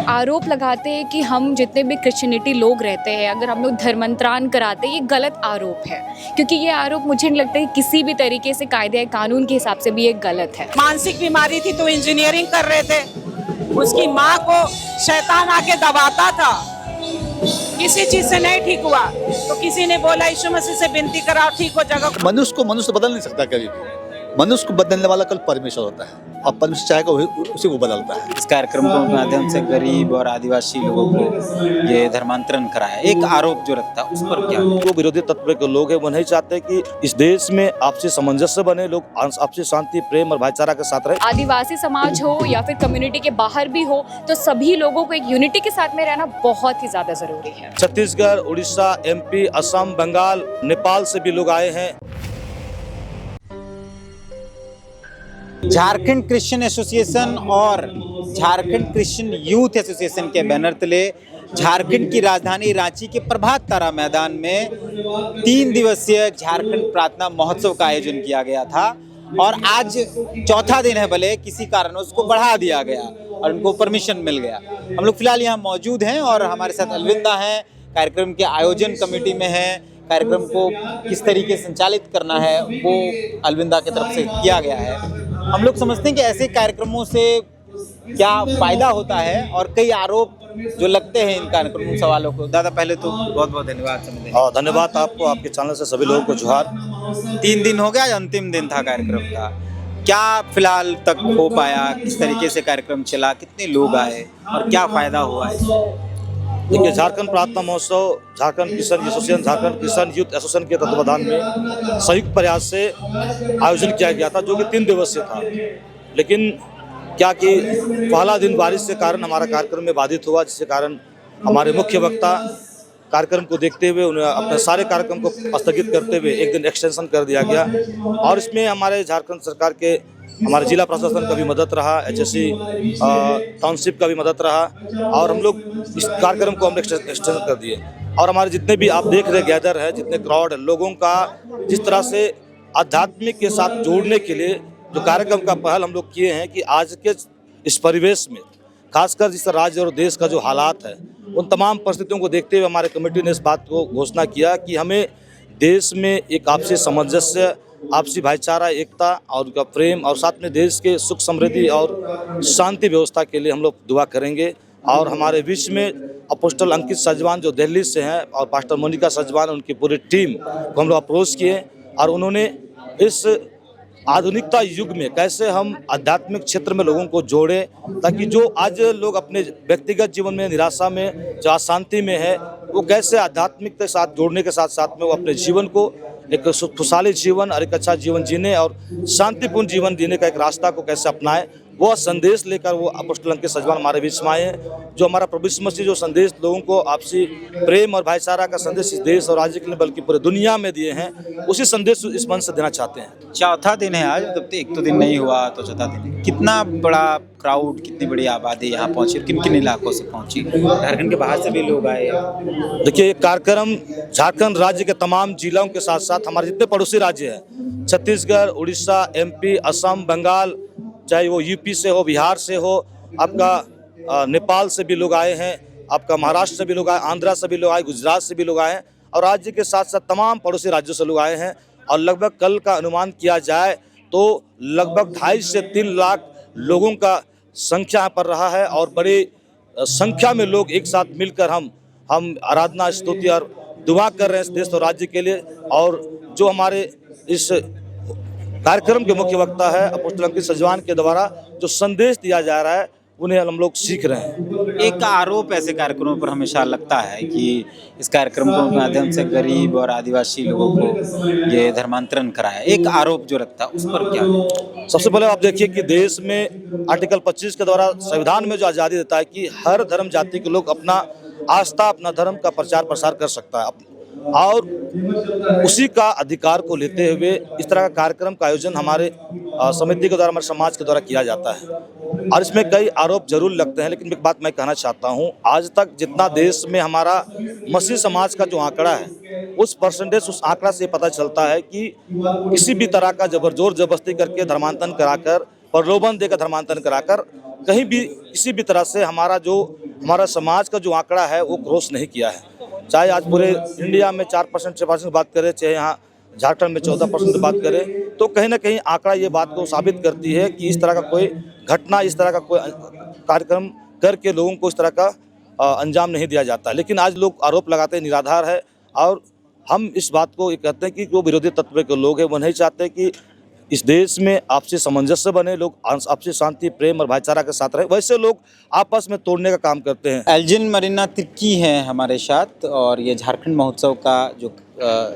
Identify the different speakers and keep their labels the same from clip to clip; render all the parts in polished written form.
Speaker 1: आरोप लगाते हैं कि हम जितने भी क्रिश्चियनिटी लोग रहते हैं, अगर हम लोग धर्मांतरण कराते हैं, ये गलत आरोप है। क्योंकि ये आरोप मुझे नहीं लगता है किसी भी तरीके से कायदे कानून के हिसाब से भी ये गलत है।
Speaker 2: मानसिक बीमारी थी तो इंजीनियरिंग कर रहे थे, उसकी माँ को शैतान आके दबाता था, किसी चीज से नहीं ठीक हुआ तो किसी ने बोला यीशु मसीह से विनती कराओ ठीक हो जाएगा।
Speaker 3: मनुष्य को मनुष्य बदल नहीं सकता कभी भी। मनुष्य को बदलने वाला कल परमेश्वर होता है और परमेश्वर चाहेगा उसी को बदलता है।
Speaker 4: इस कार्यक्रम के माध्यम से गरीब और आदिवासी लोगों को ये धर्मांतरण कराया, एक आरोप जो रखता है उस पर क्या?
Speaker 5: जो विरोधी तत्व के लोग हैं वो नहीं चाहते कि इस देश में आपसी सामंजस्य बने, लोग आपसी शांति, प्रेम और भाईचारा के साथ रहे।
Speaker 1: आदिवासी समाज हो या फिर कम्युनिटी के बाहर भी हो, तो सभी लोगों को एक यूनिटी के साथ में रहना बहुत ही ज्यादा जरूरी है।
Speaker 5: छत्तीसगढ़, उड़ीसा, MP, असम, बंगाल, नेपाल से भी लोग आए हैं।
Speaker 4: झारखंड क्रिश्चियन एसोसिएशन और झारखंड क्रिश्चियन यूथ एसोसिएशन के बैनर तले झारखंड की राजधानी रांची के प्रभात तारा मैदान में 3 दिवसीय झारखंड प्रार्थना महोत्सव का आयोजन किया गया था और आज चौथा दिन है, भले किसी कारण उसको बढ़ा दिया गया और उनको परमिशन मिल गया। हम लोग फिलहाल यहाँ मौजूद हैं और हमारे साथ अलविंदा हैं, कार्यक्रम के आयोजन कमेटी में हैं। कार्यक्रम को किस तरीके से संचालित करना है वो अलविंदा की तरफ से किया गया है। हम लोग समझते हैं कि ऐसे कार्यक्रमों से क्या फायदा होता है और कई आरोप जो लगते हैं इन कार्यक्रमों सवालों को। दादा पहले तो बहुत बहुत धन्यवाद समय देने।
Speaker 5: धन्यवाद आपको, आपके चैनल से सभी लोगों को जोहार।
Speaker 4: 3 दिन हो गया, आज अंतिम दिन था कार्यक्रम का, क्या फिलहाल तक हो पाया, किस तरीके से कार्यक्रम चला, कितने लोग आए और क्या फायदा हुआ है?
Speaker 5: देखिए, झारखंड प्रार्थना महोत्सव Jharkhand Christian association, Jharkhand Christian youth association के तत्वावधान में संयुक्त प्रयास से आयोजन किया गया था, जो कि 3 दिवसीय था। लेकिन क्या कि पहला दिन बारिश के कारण हमारा कार्यक्रम में बाधित हुआ, जिसके कारण हमारे मुख्य वक्ता कार्यक्रम को देखते हुए उन्हें अपने सारे कार्यक्रम को स्थगित करते हुए एक दिन एक्सटेंशन कर दिया गया। और इसमें हमारे झारखंड सरकार के हमारे जिला प्रशासन का भी मदद रहा, HSC टाउनशिप का भी मदद रहा और हम लोग इस कार्यक्रम को हम एक्सटेंशन कर दिए। और हमारे जितने भी आप देख रहे गैदर है, जितने क्राउड है, लोगों का जिस तरह से आध्यात्मिक के साथ जोड़ने के लिए जो कार्यक्रम का पहल हम लोग किए हैं कि आज के इस परिवेश में खासकर जिस राज्य और देश का जो हालात है, उन तमाम परिस्थितियों को देखते हुए हमारे कमेटी ने इस बात को घोषणा किया कि हमें देश में एक आपसी सामंजस्य, आपसी भाईचारा, एकता और उनका प्रेम और साथ में देश के सुख समृद्धि और शांति व्यवस्था के लिए हम लोग दुआ करेंगे। और हमारे बीच में अपोस्टल अंकित सजवान जो दिल्ली से हैं और पास्टर मोनिका सजवान, उनकी पूरी टीम को हम लोग अप्रोच किए और उन्होंने इस आधुनिकता युग में कैसे हम आध्यात्मिक क्षेत्र में लोगों को जोड़ें, ताकि जो आज लोग अपने व्यक्तिगत जीवन में निराशा में, जो अशांति में है, वो कैसे आध्यात्मिक के साथ जोड़ने के साथ साथ में वो अपने जीवन को एक खुशहाली जीवन और एक अच्छा जीवन जीने और शांतिपूर्ण जीवन जीने का एक रास्ता को कैसे अपनाएं, वो संदेश लेकर वो अपोस्टल अंकित सजवान हमारे बीच में आए हैं। जो हमारा प्रभु यीशु मसीह जो संदेश लोगों को आपसी प्रेम और भाईचारा का संदेश इस देश और राज्य के लिए बल्कि पूरे दुनिया में दिए हैं, उसी संदेश इस मंच से देना चाहते हैं।
Speaker 4: चौथा दिन है आज, तब तो एक तो दिन नहीं हुआ तो चौथा दिन। कितना बड़ा क्राउड, कितनी बड़ी आबादी यहाँ पहुंची, किन किन इलाकों से पहुंची? झारखंड के बाहर से भी लोग आए।
Speaker 5: देखिए, ये कार्यक्रम झारखंड राज्य के तमाम जिलों के साथ साथ हमारे जितने पड़ोसी राज्य हैं, छत्तीसगढ़, उड़ीसा, MP, असम, बंगाल, चाहे वो UP से हो, बिहार से हो, आपका नेपाल से भी लोग आए हैं, आपका महाराष्ट्र से भी लोग आए, आंध्रा से भी लोग आए, गुजरात से भी लोग आए हैं और राज्य के साथ साथ तमाम पड़ोसी राज्यों से लोग आए हैं। और लगभग कल का अनुमान किया जाए तो लगभग 2.5 से 3 लाख लोगों का संख्या पर रहा है और बड़ी संख्या में लोग एक साथ मिलकर हम आराधना, स्तुति और दुआ कर रहे हैं इस देश और राज्य के लिए। और जो हमारे इस कार्यक्रम के मुख्य वक्ता है अपोस्टल अंकित सजवान के द्वारा जो संदेश दिया जा रहा है, उन्हें हम लोग सीख रहे हैं।
Speaker 4: एक आरोप ऐसे कार्यक्रमों पर हमेशा लगता है कि इस कार्यक्रम के माध्यम से गरीब और आदिवासी लोगों को ये धर्मांतरण कराया, एक आरोप जो रखता है उस पर क्या?
Speaker 5: सबसे पहले आप देखिए कि देश में आर्टिकल 25 के द्वारा संविधान में जो आज़ादी देता है कि हर धर्म जाति के लोग अपना आस्था, अपना धर्म का प्रचार प्रसार कर सकता है और उसी का अधिकार को लेते हुए इस तरह का कार्यक्रम का आयोजन हमारे समिति के द्वारा, हमारे समाज के द्वारा किया जाता है। और इसमें कई आरोप जरूर लगते हैं, लेकिन एक बात मैं कहना चाहता हूं, आज तक जितना देश में हमारा मसीह समाज का जो आंकड़ा है, उस परसेंटेज, उस आंकड़ा से पता चलता है कि किसी भी तरह का जोर जबरदस्ती करके धर्मांतरण कराकर प्रलोभन देकर धर्मांतरण कराकर कहीं भी किसी भी तरह से हमारा समाज का जो आंकड़ा है वो क्रॉस नहीं किया है। चाहे आज पूरे इंडिया में 4% 6% की बात करें, चाहे यहाँ झारखंड में 14% की बात करें, तो कहीं ना कहीं आंकड़ा ये बात को साबित करती है कि इस तरह का कोई घटना, इस तरह का कोई कार्यक्रम करके लोगों को इस तरह का अंजाम नहीं दिया जाता। लेकिन आज लोग आरोप लगाते हैं निराधार है, और हम इस बात को ये कहते हैं कि जो विरोधी तत्व के लोग हैं वो नहीं चाहते कि इस देश में आपसी सामंजस्य बने, लोग आपसी शांति, प्रेम और भाईचारा के साथ रहे। वैसे लोग आपस में तोड़ने का काम करते हैं।
Speaker 4: एल्जिन मरीना तिर्की हैं हमारे साथ, और ये झारखंड महोत्सव का जो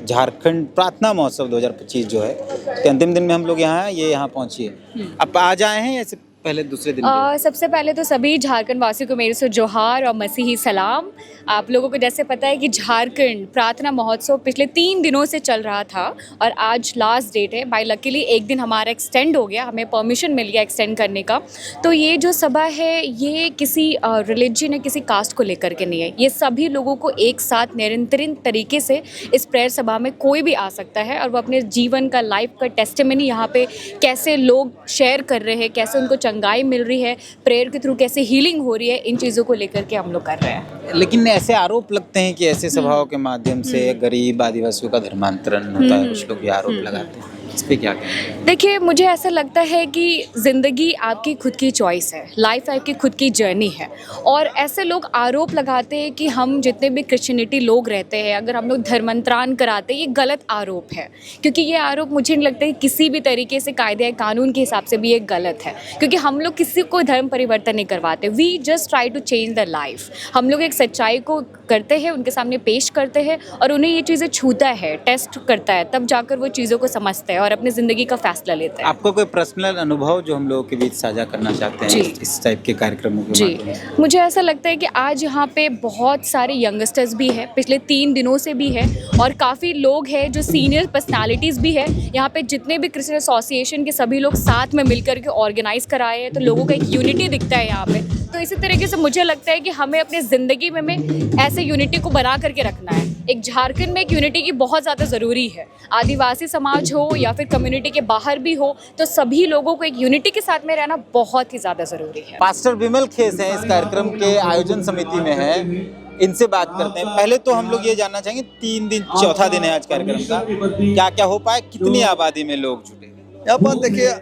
Speaker 4: झारखंड प्रार्थना महोत्सव 2025 जो है उसके अंतिम दिन में हम लोग यहाँ हैं, ये यहाँ पहुँची है। अब आज आए हैं या इससे पहले दूसरे दिन?
Speaker 1: सबसे पहले तो सभी झारखंड वासियों को मेरे से जोहार और मसीही सलाम। आप लोगों को जैसे पता है कि झारखंड प्रार्थना महोत्सव पिछले 3 दिनों से चल रहा था और आज लास्ट डेट है। बाय लकीली एक दिन हमारा एक्सटेंड हो गया, हमें परमिशन मिल गया एक्सटेंड करने का। तो ये जो सभा है ये किसी रिलीजन या किसी कास्ट को लेकर के नहीं है, ये सभी लोगों को एक साथ निरंतर तरीके से इस प्रेयर सभा में कोई भी आ सकता है और वो अपने जीवन का, लाइफ का टेस्टिमनी यहाँ पे कैसे लोग शेयर कर रहे हैं, कैसे उनको चंगाई मिल रही है, प्रेयर के थ्रू कैसे हीलिंग हो रही है, इन चीज़ों को लेकर के हम लोग कर रहे हैं।
Speaker 4: लेकिन ऐसे आरोप लगते हैं कि ऐसे सभाओं के माध्यम से गरीब आदिवासियों का धर्मांतरण होता है, कुछ लोग ये आरोप लगाते हैं, इस पे क्या कहें?
Speaker 1: देखिए, मुझे ऐसा लगता है कि ज़िंदगी आपकी खुद की चॉइस है, लाइफ आपकी खुद की जर्नी है, और ऐसे लोग आरोप लगाते हैं कि हम जितने भी क्रिश्चियनिटी लोग रहते हैं, अगर हम लोग धर्मांतरण कराते हैं, ये गलत आरोप है। क्योंकि ये आरोप मुझे नहीं लगता कि किसी भी तरीके से कायदे या कानून के हिसाब से भी ये गलत है, क्योंकि हम लोग किसी को धर्म परिवर्तन नहीं करवाते। We just try to change the life. हम लोग एक सच्चाई को करते हैं, उनके सामने पेश करते हैं और उन्हें ये चीज़ें छूता है, टेस्ट करता है, तब जाकर वो चीज़ों को समझते हैं और अपनी ज़िंदगी का फैसला लेते हैं।
Speaker 4: आपको कोई पर्सनल अनुभव जो हम लोगों के बीच साझा करना चाहते हैं इस टाइप के कार्यक्रमों के माध्यम से?
Speaker 1: मुझे ऐसा लगता है कि आज यहाँ पे बहुत सारे यंगस्टर्स भी हैं, पिछले 3 दिनों से भी है, और काफ़ी लोग हैं जो सीनियर पर्सनालिटीज़ भी है। यहाँ पे जितने भी क्रिश्चियन एसोसिएशन के सभी लोग साथ में मिलकर के ऑर्गेनाइज कराए हैं, तो लोगों का एक यूनिटी दिखता है यहाँ पे। तो इसी तरीके से मुझे लगता है कि हमें अपनी ज़िंदगी में ऐसे यूनिटी को बना करके रखना है। एक झारखंड में एक यूनिटी की बहुत ज़्यादा ज़रूरी है। आदिवासी समाज हो या फिर कम्युनिटी के बाहर भी हो, तो सभी लोगों को एक यूनिटी के साथ में रहना बहुत ही ज़्यादा ज़रूरी है।
Speaker 4: पास्टर विमल खेस हैं, इस कार्यक्रम के आयोजन समिति में हैं, इनसे बात करते हैं। पहले तो हम लोग ये जानना चाहेंगे, 3 दिन, चौथा दिन है आज कार्यक्रम का, क्या क्या हो पाया, कितनी आबादी में लोग जुटे?
Speaker 3: यहाँ पर देखिए,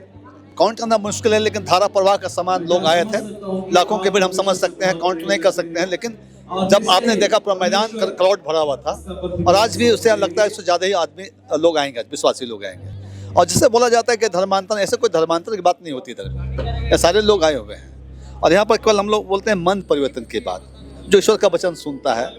Speaker 3: काउंट करना मुश्किल है, लेकिन धारा प्रवाह का समान लोग आए थे। लाखों के भीड़ हम समझ सकते हैं, काउंट नहीं कर सकते हैं, लेकिन जब आपने देखा पूरा मैदान क्राउड भरा हुआ था, और आज भी उससे लगता है उससे ज़्यादा ही आदमी लोग आएंगे, विश्वासी लोग आएंगे। और जिससे बोला जाता है कि धर्मांतरण, ऐसे कोई धर्मांतरण की बात नहीं होती इधर में, ये सारे लोग आए हुए हैं। और यहाँ पर केवल हम लोग बोलते हैं मन परिवर्तन की बात, जो ईश्वर का वचन सुनता है,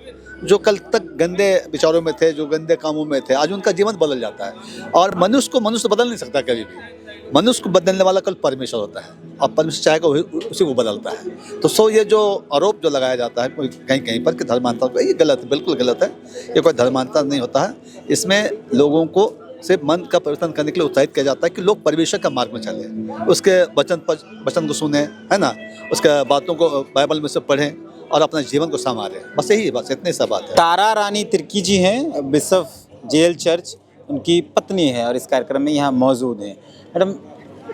Speaker 3: जो कल तक गंदे विचारों में थे, जो गंदे कामों में थे, आज उनका जीवन बदल जाता है। और मनुष्य को मनुष्य बदल नहीं सकता कभी भी, मनुष्य को बदलने वाला कल परमेश्वर होता है, और परमेश्वर चाहेगा उसी को बदलता है। तो ये जो आरोप जो लगाया जाता है कहीं कहीं पर कि धर्मांतर, ये गलत है, बिल्कुल गलत है। ये कोई धर्मांतर नहीं होता है। इसमें लोगों को सिर्फ मन का परिवर्तन करने के लिए उत्साहित किया जाता है कि लोग परमेश्वर का मार्ग में चलें, उसके वचन को सुने, है ना, उसके बातों को बाइबल में से पढ़ें और अपना जीवन को संवारें। बस यही बस इतनी सा बात है।
Speaker 4: तारा रानी तिर्की जी हैं, बिशप जेल चर्च, उनकी पत्नी है और इस कार्यक्रम में यहाँ मौजूद हैं। मैडम,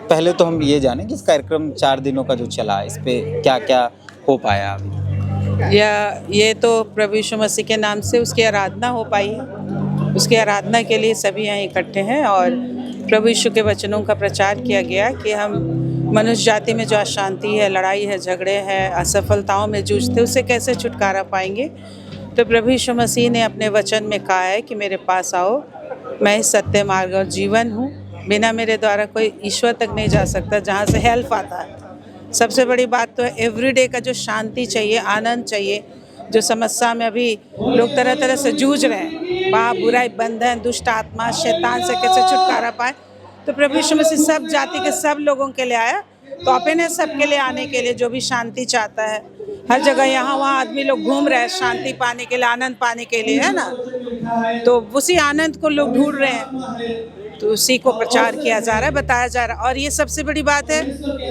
Speaker 4: पहले तो हम ये जानें कि इस कार्यक्रम 4 दिनों का जो चला, इस पे क्या क्या हो पाया अभी?
Speaker 2: ये तो प्रभु यीशु मसीह के नाम से उसकी आराधना हो पाई है। उसकी आराधना के लिए सभी यहाँ इकट्ठे हैं और प्रभु यीशु के वचनों का प्रचार किया गया कि हम मनुष्य जाति में जो अशांति है, लड़ाई है, झगड़े हैं, असफलताओं में जूझते, उससे कैसे छुटकारा पाएंगे। तो प्रभु यीशु मसीह ने अपने वचन में कहा है कि मेरे पास आओ, मैं सत्य, मार्ग और जीवन हूँ, बिना मेरे द्वारा कोई ईश्वर तक नहीं जा सकता, जहाँ से हेल्प आता है। सबसे बड़ी बात तो है एवरीडे का जो शांति चाहिए, आनंद चाहिए, जो समस्या में अभी लोग तरह तरह से जूझ रहे हैं, पाप, बुराई, बंधन, दुष्ट आत्मा, शैतान से कैसे छुटकारा पाए। तो प्रभु यीशु मसीह सब जाति के सब लोगों के लिए आया, तो अपने सबके लिए आने के लिए, जो भी शांति चाहता है। हर जगह यहाँ वहाँ आदमी लोग घूम रहे हैं शांति पाने के लिए, आनंद पाने के लिए, है ना। तो उसी आनंद को लोग ढूंढ रहे हैं, तो उसी को प्रचार किया जा रहा है, बताया जा रहा है। और ये सबसे बड़ी बात है,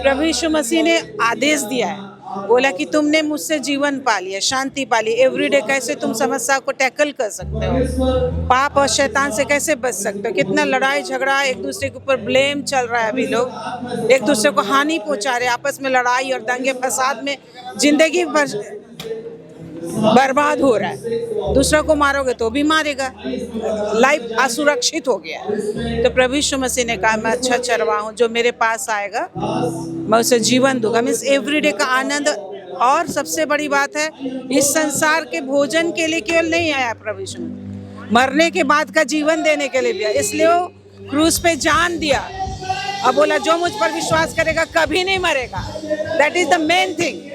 Speaker 2: प्रभु यीशु मसीह ने आदेश दिया है बोला कि तुमने मुझसे जीवन पा लिया, शांति पा ली, एवरीडे कैसे तुम समस्या को टैकल कर सकते हो, पाप और शैतान से कैसे बच सकते हो। कितना लड़ाई झगड़ा, एक दूसरे के ऊपर ब्लेम चल रहा है, अभी लोग एक दूसरे को हानि पहुंचा रहे, आपस में लड़ाई और दंगे फसाद में जिंदगी भर बर्बाद हो रहा है। दूसरा को मारोगे तो भी मारेगा, लाइफ असुरक्षित हो गया। तो प्रभु यीशु मसीह ने कहा मैं अच्छा चरवाहा हूँ, जो मेरे पास आएगा मैं उसे जीवन दूंगा। मीन्स एवरीडे का आनंद। और सबसे बड़ी बात है, इस संसार के भोजन के लिए केवल नहीं आया प्रभु यीशु, मरने के बाद का जीवन देने के लिए भी आया। इसलिए वो क्रूस पे जान दिया। अब बोला जो मुझ पर विश्वास करेगा कभी नहीं मरेगा। That is the main thing.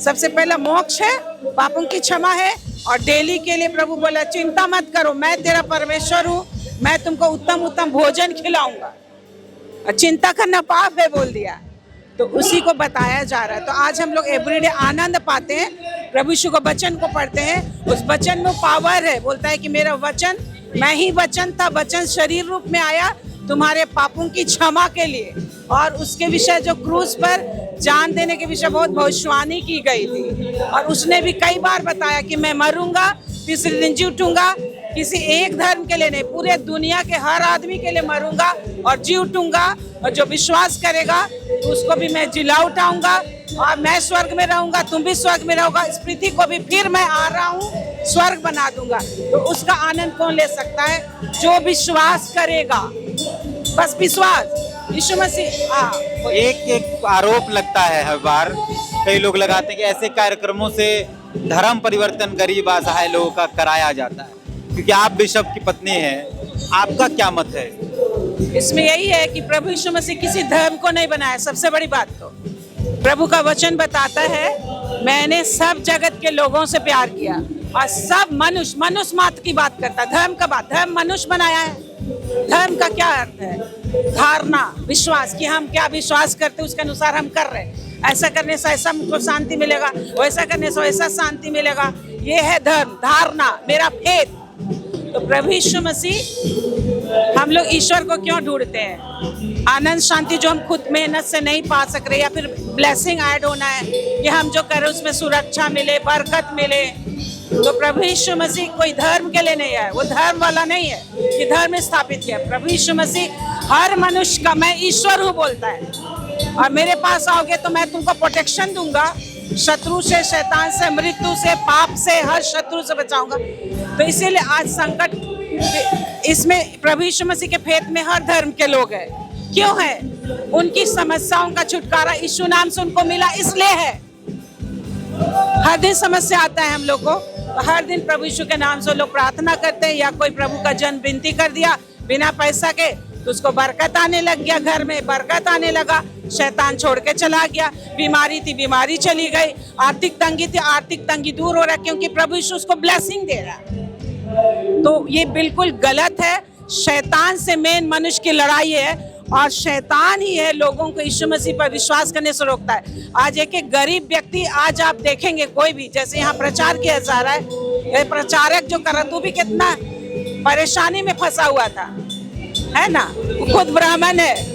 Speaker 2: सबसे पहला मोक्ष है, पापों की क्षमा है, और डेली के लिए प्रभु बोला चिंता मत करो, मैं तेरा परमेश्वर हूँ, मैं तुमको उत्तम उत्तम भोजन खिलाऊंगा। और चिंता करना पाप है बोल दिया। तो उसी को बताया जा रहा है। तो आज हम लोग एवरीडे आनंद पाते हैं, प्रभु यीशु को वचन को पढ़ते हैं, उस वचन में पावर है। बोलता है कि मेरा वचन, मैं ही वचन था, वचन शरीर रूप में आया तुम्हारे पापों की क्षमा के लिए। और उसके विषय जो क्रूस पर जान देने के विषय बहुत भविष्यवाणी की गई थी। और उसने भी कई बार बताया कि मैं मरूंगा, तीसरे दिन जी उठूंगा। किसी एक धर्म के लिए नहीं, पूरे दुनिया के हर आदमी के लिए मरूंगा और जी उठूंगा। और जो विश्वास करेगा उसको भी मैं जिला उठाऊंगा, और मैं स्वर्ग में रहूंगा, तुम भी स्वर्ग में रहोगा। इस पृथ्वी को भी फिर मैं आ रहा हूँ, स्वर्ग बना दूंगा। तो उसका आनंद कौन ले सकता है? जो विश्वास करेगा, बस विश्वास। यीशु मसीह
Speaker 4: एक आरोप लगता है हर बार, कई लोग लगाते हैं कि ऐसे कार्यक्रमों से धर्म परिवर्तन गरीब असहाय लोगों का कराया जाता है। क्योंकि आप बिशप की पत्नी हैं, आपका क्या मत है?
Speaker 2: इसमें यही है कि प्रभु यीशु मसीह किसी धर्म को नहीं बनाया। सबसे बड़ी बात तो प्रभु का वचन बताता है मैंने सब जगत के लोगों से प्यार किया, और सब मनुष्य मात्र की बात करता है, धर्म का बात। धर्म मनुष्य बनाया है। धर्म का क्या अर्थ है? धारणा, विश्वास, कि हम क्या विश्वास करते हैं उसके अनुसार हम कर रहे हैं। ऐसा करने से ऐसा मुझको शांति मिलेगा, वैसा करने से वैसा शांति मिलेगा। ये है धर्म, धारणा, मेरा फेथ। तो प्रभु यीशु मसीह, हम लोग ईश्वर को क्यों ढूंढते हैं? आनंद शांति जो हम खुद मेहनत से नहीं पा सक रहे, या फिर ब्लेसिंग ऐड होना है कि हम जो करें उसमें सुरक्षा मिले, बरकत मिले। तो प्रभु यीशु मसीह कोई धर्म के लिए नहीं है, वो धर्म वाला नहीं है कि धर्म स्थापित किया। प्रभु यीशु मसीह हर मनुष्य का मैं ईश्वर हूँ बोलता है, और मेरे पास आओगे तो मैं तुमको प्रोटेक्शन दूंगा, शत्रु से, शैतान से, मृत्यु से, पाप से, हर शत्रु से बचाऊंगा। तो इसीलिए आज संकट इसमें प्रभु यीशु मसीह के फेथ में हर धर्म के लोग हैं। क्यों है? उनकी समस्याओं का छुटकारा यीशु नाम से उनको मिला, इसलिए है। हर दिन समस्या आता है हम लोग को, हर दिन प्रभु यीशु के नाम से लोग प्रार्थना करते हैं, या कोई प्रभु का जन्म विनती कर दिया बिना पैसा के, तो उसको बरकत आने लग गया, घर में बरकत आने लगा, शैतान छोड़ के चला गया। बीमारी थी, बीमारी चली गई। आर्थिक तंगी थी, आर्थिक तंगी दूर हो रहा है, क्योंकि प्रभु यीशु उसको ब्लेसिंग दे रहा है। तो ये बिल्कुल गलत है। शैतान से मेन मनुष्य की लड़ाई है, और शैतान ही है लोगों को यीशु मसीह पर विश्वास करने से रोकता है। आज एक गरीब व्यक्ति, आज आप देखेंगे कोई भी, जैसे यहाँ प्रचार किया जा रहा है, ये प्रचारक जो कर रहा, तू भी कितना परेशानी में फंसा हुआ था, है ना? खुद ब्राह्मण है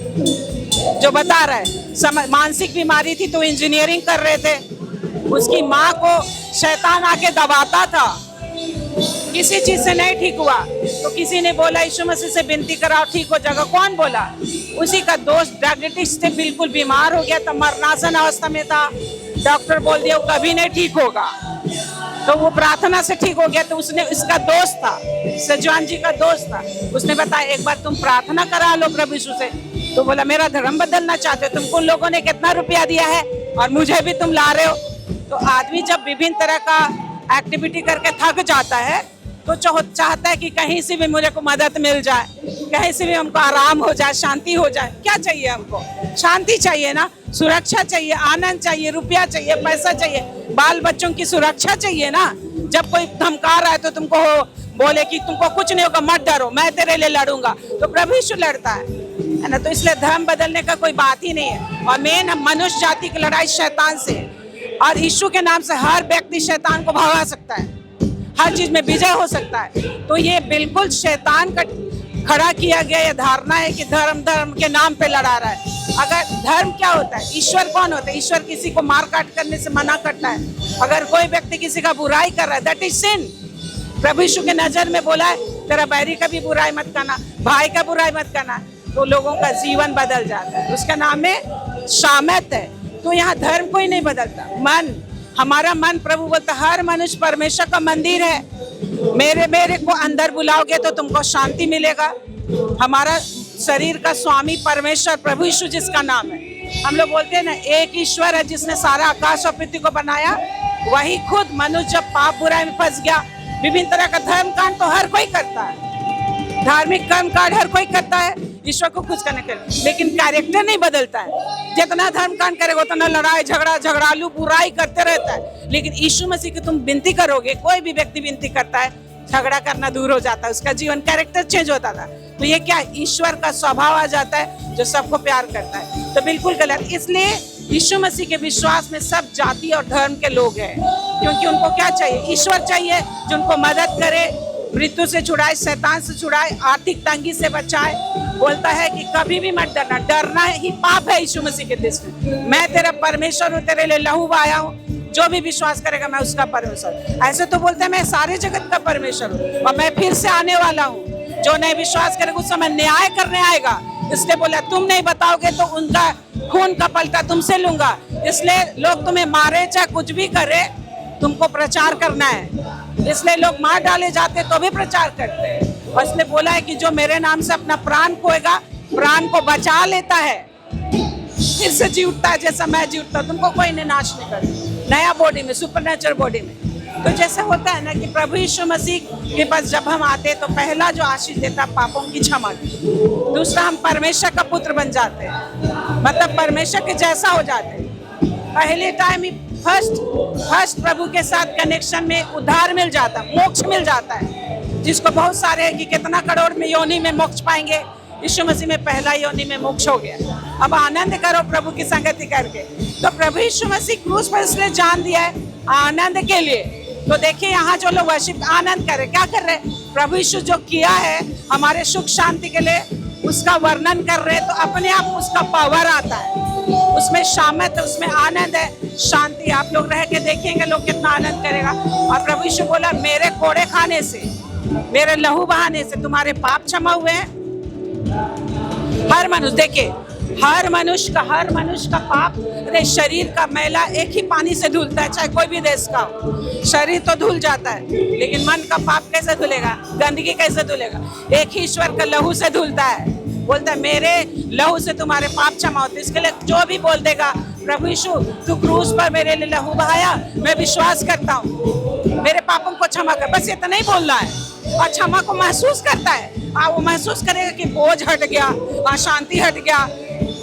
Speaker 2: जो बता रहा है, मानसिक बीमारी थी तो इंजीनियरिंग कर रहे थे, उसकी माँ को शैतान आके दबाता था, किसी चीज से नहीं ठीक हुआ, तो किसी ने बोला यीशु मसीह से विनती कराओ ठीक हो जाएगा। कौन बोला? उसी का दोस्त डायबिटीज से बिल्कुल बीमार हो गया था, मरणासन अवस्था में था, डॉक्टर बोल दिया वो कभी नहीं ठीक होगा। तो वो प्रार्थना से ठीक हो गया। तो उसने, इसका दोस्त था, सजवान जी का दोस्त था, उसने बताया एक बार तुम प्रार्थना करा लो प्रभु यीशु से। तो बोला मेरा धर्म बदलना चाहते हो, तुमको लोगों ने कितना रुपया दिया है और मुझे भी तुम ला रहे हो। तो आदमी जब विभिन्न तरह का एक्टिविटी करके थक जाता है तो चाहता है कि कहीं से भी मुझे को मदद मिल जाए, कहीं से भी हमको आराम हो जाए, शांति हो जाए। क्या चाहिए हमको? शांति चाहिए ना, सुरक्षा चाहिए, आनंद चाहिए, रुपया चाहिए, पैसा चाहिए, बाल बच्चों की सुरक्षा चाहिए ना। जब कोई धमका रहा है तो तुमको बोले कि तुमको कुछ नहीं होगा, मत डरो, मैं तेरे लिए लड़ूंगा, तो प्रभु यीशु लड़ता है ना। तो इसलिए धर्म बदलने का कोई बात ही नहीं है। और मेन मनुष्य जाति की लड़ाई शैतान से, और यीशु के नाम से हर व्यक्ति शैतान को भगा सकता है, हर चीज में विजय हो सकता है। तो ये बिल्कुल शैतान का खड़ा किया गया ये धारणा है कि धर्म धर्म के नाम पे लड़ा रहा है। अगर धर्म क्या होता है, ईश्वर कौन होता है? ईश्वर किसी को मार काट करने से मना करता है। अगर कोई व्यक्ति किसी का बुराई कर रहा है, दैट इज सिन। प्रभु यीशु के नजर में बोला है तेरा बैरी का भी बुराई मत करना, भाई का बुराई मत करना, तो लोगों का जीवन बदल जाता है। उसका नाम है शामत है। तो यहाँ धर्म कोई नहीं बदलता, मन, हमारा मन, प्रभु बोलता हर मनुष्य परमेश्वर का मंदिर है। मेरे को अंदर बुलाओगे तो तुमको शांति मिलेगा। हमारा शरीर का स्वामी परमेश्वर प्रभु यीशु जिसका नाम है। हम लोग बोलते हैं ना, एक ईश्वर है जिसने सारा आकाश और पृथ्वी को बनाया। वही खुद मनुष्य जब पाप बुराई में फंस गया, विभिन्न तरह का धर्म कांड तो हर कोई करता है, धार्मिक कर्म कांड हर कोई करता है ईश्वर को खुश करने के लिए, लेकिन कैरेक्टर नहीं बदलता है। जितना धर्म कांड करेगा उतना लड़ाई झगड़ालू बुराई करते रहता है। लेकिन यीशु मसीह की तुम विनती करोगे, कोई भी व्यक्ति विनती करता है, झगड़ा करना दूर हो जाता है, उसका जीवन कैरेक्टर चेंज होता था। तो ये क्या, ईश्वर का स्वभाव आ जाता है जो सबको प्यार करता है। तो बिल्कुल गलत। इसलिए यीशु मसीह के विश्वास में सब जाति और धर्म के लोग हैं, क्योंकि उनको क्या चाहिए? ईश्वर चाहिए जो उनको मदद करे, मृत्यु से छुड़ाए, शैतान से छुड़ाए, आर्थिक तंगी से बचाए। बोलता है कि कभी भी मत डरना, डरना ही पाप है यीशु मसीह के दृष्टि में। मैं तेरा परमेश्वर हूँ, तेरे लिए लहू बहाया हूँ, जो भी विश्वास करेगा मैं उसका परमेश्वर। ऐसे तो बोलते हैं मैं सारे जगत का परमेश्वर हूँ और मैं फिर से आने वाला हूँ। जो नहीं विश्वास करेगा उस समय न्याय करने आएगा। इसलिए बोला तुम नहीं बताओगे तो उनका खून का पलटा तुमसे लूंगा। इसलिए लोग तुम्हें मारे चाहे कुछ भी करे, तुमको प्रचार करना है। इसलिए लोग मार डाले जाते तो भी प्रचार करते हैं। और इसलिए बोला है कि जो मेरे नाम से अपना प्राण खोएगा, प्राण को बचा लेता है, फिर से जी उठता है जैसा मैं जी उठता। तुमको कोई ने नाश नहीं कर, नया बॉडी में, सुपरनेचुरल बॉडी में। तो जैसे होता है ना कि प्रभु यीशु मसीह के पास जब हम आते तो पहला जो आशीष देता पापों की क्षमा, दूसरा हम परमेश्वर का पुत्र बन जाते हैं, मतलब परमेश्वर के जैसा हो जाते हैं। पहले टाइम ही फर्स्ट प्रभु के साथ कनेक्शन में उद्धार मिल जाता है, मोक्ष मिल जाता है, जिसको बहुत सारे है कि कितना करोड़ में योनि में मोक्ष पाएंगे। यीशु मसीह में पहला योनि में मोक्ष हो गया। अब आनंद करो प्रभु की संगति करके। तो प्रभु यीशु मसीह क्रूस पर इसलिए जान दिया है आनंद के लिए। तो देखिए यहाँ जो लोग वर्शिप आनंद कर रहे, क्या कर रहे? प्रभु यीशु जो किया है हमारे सुख शांति के लिए, उसका वर्णन कर रहे, तो अपने आप उसका पावर आता है, उसमें शामत है, उसमें आनंद है, शांति। आप लोग रह के देखेंगे लोग कितना आनंद करेगा। और प्रभु यीशु बोला मेरे कोड़े खाने से, मेरे लहू बहाने से तुम्हारे पाप क्षमा हुए हैं। हर मनुष्य, देखिए हर मनुष्य का पाप, अरे शरीर का मैला एक ही पानी से धुलता है, चाहे कोई भी देश का हो। शरीर तो धुल जाता है, लेकिन मन का पाप कैसे धुलेगा? गंदगी कैसे धुलेगा? एक ही ईश्वर का लहू से धुलता है। बोलता है मेरे लहू से तुम्हारे पाप क्षमा होते। इसके लिए जो भी बोल देगा प्रभु यीशु तू क्रूस पर मेरे लिए लहू बहाया, मैं विश्वास करता हूँ, मेरे पापों को क्षमा कर, बस इतना ही बोलना है। और क्षमा को महसूस करता है, वो महसूस करेगा कि बोझ हट गया, अशांति हट गया,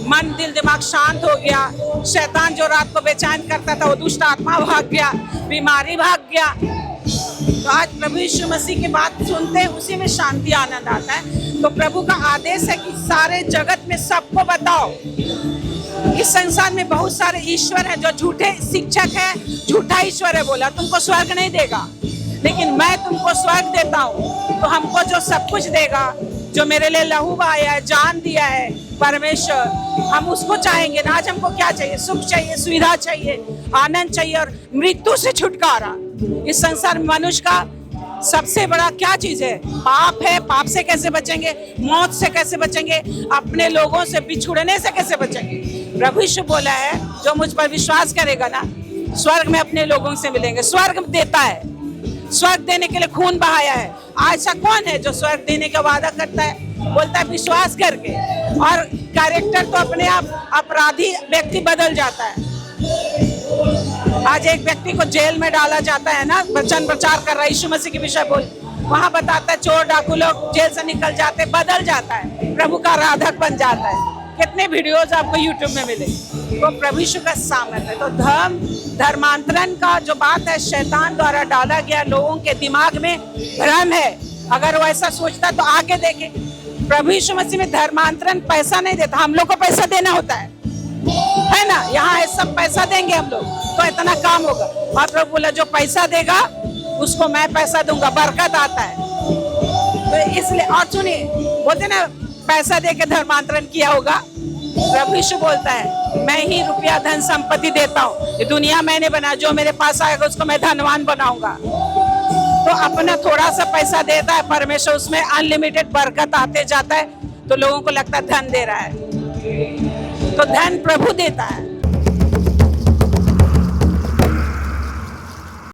Speaker 2: मन दिल दिमाग शांत हो गया, शैतान जो रात को बेचैन करता था वो दुष्ट आत्मा भाग गया, बीमारी भाग गया। तो आज प्रभु यीशु मसीह की बात सुनते हैं, उसी में शांति आनंद आता है। तो प्रभु का आदेश है कि सारे जगत में सबको बताओ। इस संसार में बहुत सारे ईश्वर हैं जो झूठे शिक्षक हैं, झूठा ईश्वर है, बोला तुमको स्वर्ग नहीं देगा, लेकिन मैं तुमको स्वर्ग देता हूँ। तो हमको जो सब कुछ देगा, जो मेरे लिए लहू बहाया है, जान दिया है परमेश्वर, हम उसको चाहेंगे ना। आज हमको क्या चाहिए? सुख चाहिए, सुविधा चाहिए, आनंद चाहिए और मृत्यु से छुटकारा। इस संसार में मनुष्य का सबसे बड़ा क्या चीज है? पाप है। पाप से कैसे बचेंगे? मौत से कैसे बचेंगे? अपने लोगों से बिछुड़ने से कैसे बचेंगे? प्रभु यीशु बोला है जो मुझ पर विश्वास करेगा ना, स्वर्ग में अपने लोगों से मिलेंगे। स्वर्ग देता है, स्वर्ग देने के लिए खून बहाया है। ऐसा कौन है जो स्वर्ग देने का वादा करता है? बोलता है विश्वास करके। और कैरेक्टर तो अपने आप अपराधी व्यक्ति बदल जाता है। आज एक व्यक्ति को जेल में डाला जाता है ना, वचन प्रचार कर रहा है, यीशु मसीह के विषय बोल, वहां बताता है चोर डाकू लोग जेल से निकल जाते, बदल जाता है, प्रभु का आराधक बन जाता है। कितने वीडियोज आपको यूट्यूब में मिले। तो प्रभु यीशु का सामर्थ्य है। तो धर्मांतरण का जो बात है, शैतान द्वारा डाला गया लोगों के दिमाग में भ्रम है। अगर वो ऐसा सोचता तो आगे देखे। प्रभु यीशु मसीह में धर्मांतरण पैसा नहीं देता, हम लोग को पैसा देना होता है ना। यहाँ सब पैसा देंगे हम लोग तो इतना काम होगा। और प्रभु बोला जो पैसा देगा उसको मैं पैसा दूंगा, बरकत आता है। तो इसलिए और सुनिए, बोलते ना पैसा दे के धर्मांतरण किया होगा। प्रभु यीशु बोलता है मैं ही रुपया धन संपत्ति देता हूँ, ये दुनिया मैंने बना, जो मेरे पास आएगा उसको मैं धनवान बनाऊंगा। तो अपना थोड़ा सा पैसा देता है, परमेश्वर उसमें अनलिमिटेड बरकत आते जाता है, तो लोगों को लगता है धन दे रहा है। तो धन प्रभु देता है।